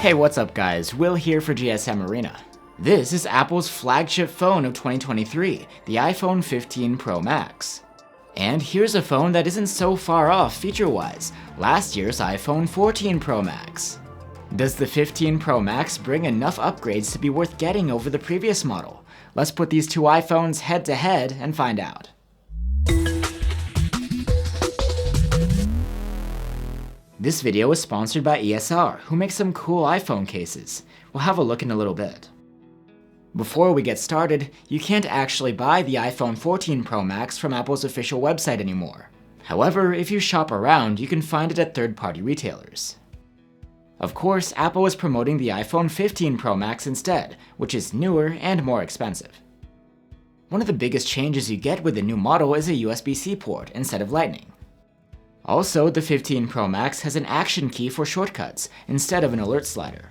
Hey, what's up guys? Will here for GSM Arena. This is Apple's flagship phone of 2023, the iPhone 15 Pro Max. And here's a phone that isn't so far off feature-wise, last year's iPhone 14 Pro Max. Does the 15 Pro Max bring enough upgrades to be worth getting over the previous model? Let's put these two iPhones head to head and find out. This video is sponsored by ESR, who makes some cool iPhone cases. We'll have a look in a little bit. Before we get started, you can't actually buy the iPhone 14 Pro Max from Apple's official website anymore. However, if you shop around, you can find it at third-party retailers. Of course, Apple is promoting the iPhone 15 Pro Max instead, which is newer and more expensive. One of the biggest changes you get with the new model is a USB-C port instead of Lightning. Also, the 15 Pro Max has an action key for shortcuts instead of an alert slider.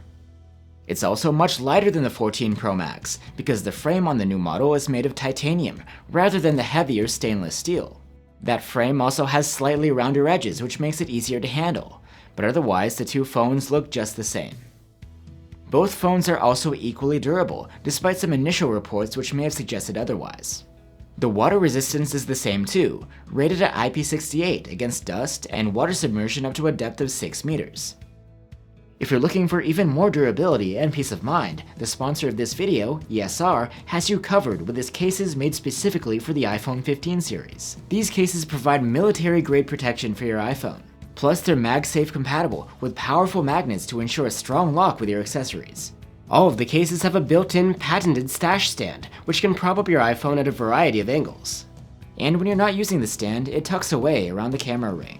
It's also much lighter than the 14 Pro Max because the frame on the new model is made of titanium rather than the heavier stainless steel. That frame also has slightly rounder edges, which makes it easier to handle, but otherwise the two phones look just the same. Both phones are also equally durable, despite some initial reports which may have suggested otherwise. The water resistance is the same too, rated at IP68 against dust and water submersion up to a depth of 6 meters. If you're looking for even more durability and peace of mind, the sponsor of this video, ESR, has you covered with its cases made specifically for the iPhone 15 series. These cases provide military-grade protection for your iPhone. Plus, they're MagSafe compatible with powerful magnets to ensure a strong lock with your accessories. All of the cases have a built-in patented stash stand, which can prop up your iPhone at a variety of angles. And when you're not using the stand, it tucks away around the camera ring.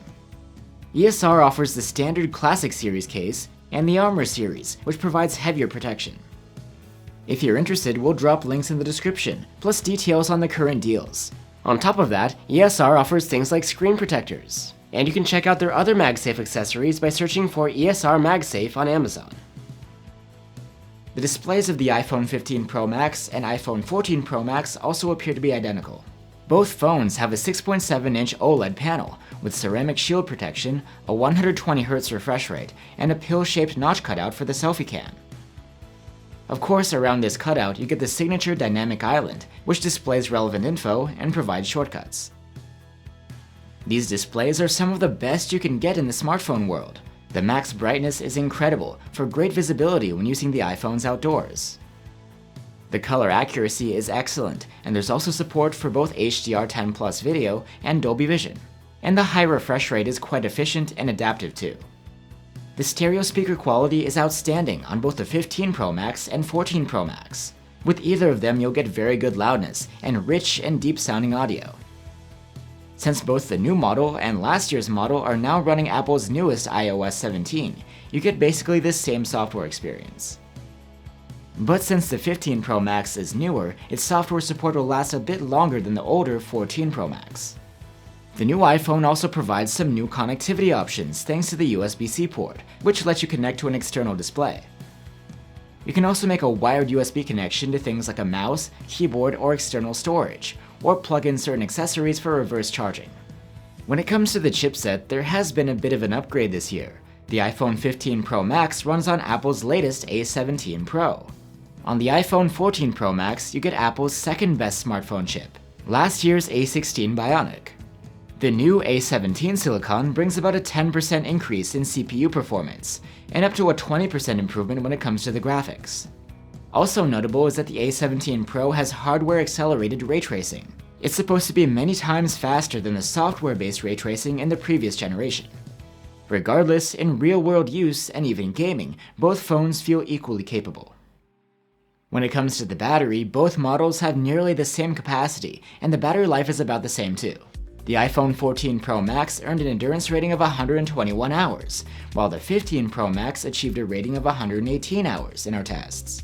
ESR offers the standard Classic Series case and the Armor Series, which provides heavier protection. If you're interested, we'll drop links in the description, plus details on the current deals. On top of that, ESR offers things like screen protectors. And you can check out their other MagSafe accessories by searching for ESR MagSafe on Amazon. The displays of the iPhone 15 Pro Max and iPhone 14 Pro Max also appear to be identical. Both phones have a 6.7-inch OLED panel with ceramic shield protection, a 120Hz refresh rate, and a pill-shaped notch cutout for the selfie cam. Of course, around this cutout you get the signature dynamic island, which displays relevant info and provides shortcuts. These displays are some of the best you can get in the smartphone world. The max brightness is incredible for great visibility when using the iPhones outdoors. The color accuracy is excellent, and there's also support for both HDR10+ video and Dolby Vision. And the high refresh rate is quite efficient and adaptive too. The stereo speaker quality is outstanding on both the 15 Pro Max and 14 Pro Max. With either of them, you'll get very good loudness and rich and deep sounding audio. Since both the new model and last year's model are now running Apple's newest iOS 17, you get basically the same software experience. But since the 15 Pro Max is newer, its software support will last a bit longer than the older 14 Pro Max. The new iPhone also provides some new connectivity options thanks to the USB-C port, which lets you connect to an external display. You can also make a wired USB connection to things like a mouse, keyboard, or external storage, or plug in certain accessories for reverse charging. When it comes to the chipset, there has been a bit of an upgrade this year. The iPhone 15 Pro Max runs on Apple's latest A17 Pro. On the iPhone 14 Pro Max, you get Apple's second best smartphone chip, last year's A16 Bionic. The new A17 Silicon brings about a 10% increase in CPU performance, and up to a 20% improvement when it comes to the graphics. Also notable is that the A17 Pro has hardware-accelerated ray tracing. It's supposed to be many times faster than the software-based ray tracing in the previous generation. Regardless, in real-world use and even gaming, both phones feel equally capable. When it comes to the battery, both models have nearly the same capacity, and the battery life is about the same too. The iPhone 14 Pro Max earned an endurance rating of 121 hours, while the 15 Pro Max achieved a rating of 118 hours in our tests.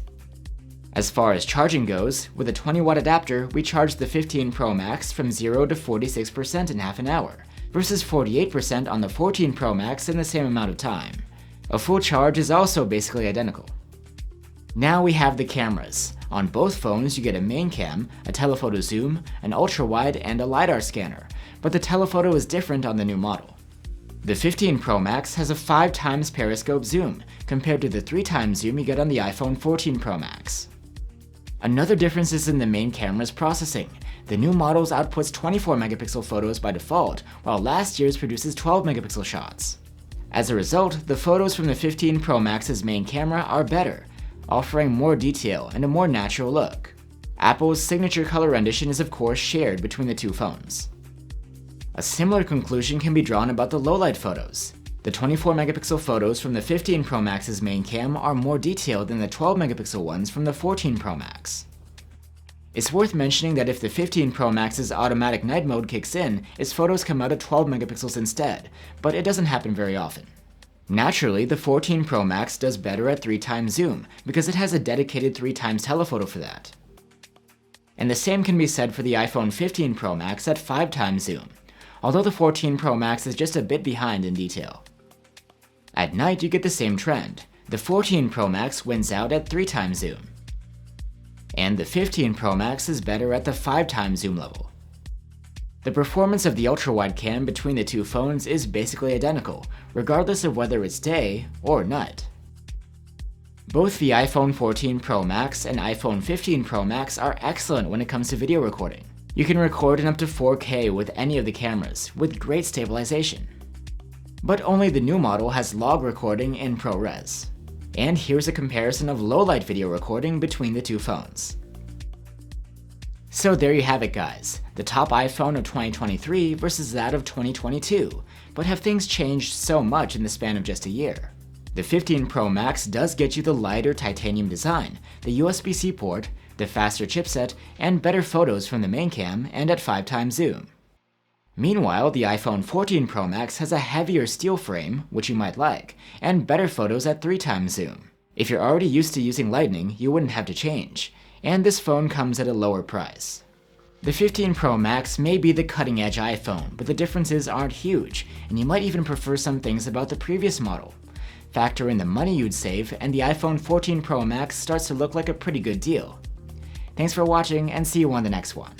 As far as charging goes, with a 20-watt adapter, we charged the 15 Pro Max from 0 to 46% in half an hour, versus 48% on the 14 Pro Max in the same amount of time. A full charge is also basically identical. Now we have the cameras. On both phones you get a main cam, a telephoto zoom, an ultra-wide, and a LiDAR scanner, but the telephoto is different on the new model. The 15 Pro Max has a 5 times periscope zoom, compared to the 3 times zoom you get on the iPhone 14 Pro Max. Another difference is in the main camera's processing. The new models outputs 24 megapixel photos by default, while last year's produces 12 megapixel shots. As a result, the photos from the 15 Pro Max's main camera are better, offering more detail and a more natural look. Apple's signature color rendition is of course shared between the two phones. A similar conclusion can be drawn about the low-light photos. The 24 megapixel photos from the 15 Pro Max's main cam are more detailed than the 12 megapixel ones from the 14 Pro Max. It's worth mentioning that if the 15 Pro Max's automatic night mode kicks in, its photos come out at 12 megapixels instead, but it doesn't happen very often. Naturally, the 14 Pro Max does better at 3 times zoom, because it has a dedicated 3 times telephoto for that. And the same can be said for the iPhone 15 Pro Max at 5 times zoom, although the 14 Pro Max is just a bit behind in detail. At night, you get the same trend. The 14 Pro Max wins out at 3 times zoom. And the 15 Pro Max is better at the 5 times zoom level. The performance of the ultra-wide cam between the two phones is basically identical, regardless of whether it's day or night. Both the iPhone 14 Pro Max and iPhone 15 Pro Max are excellent when it comes to video recording. You can record in up to 4K with any of the cameras, with great stabilization. But only the new model has log recording in ProRes. And here's a comparison of low-light video recording between the two phones. So there you have it guys, the top iPhone of 2023 versus that of 2022, but have things changed so much in the span of just a year? The 15 Pro Max does get you the lighter titanium design, the USB-C port, the faster chipset, and better photos from the main cam and at 5 times zoom. Meanwhile, the iPhone 14 Pro Max has a heavier steel frame, which you might like, and better photos at 3 times zoom. If you're already used to using Lightning, you wouldn't have to change, and this phone comes at a lower price. The 15 Pro Max may be the cutting-edge iPhone, but the differences aren't huge, and you might even prefer some things about the previous model. Factor in the money you'd save, and the iPhone 14 Pro Max starts to look like a pretty good deal. Thanks for watching, and see you on the next one.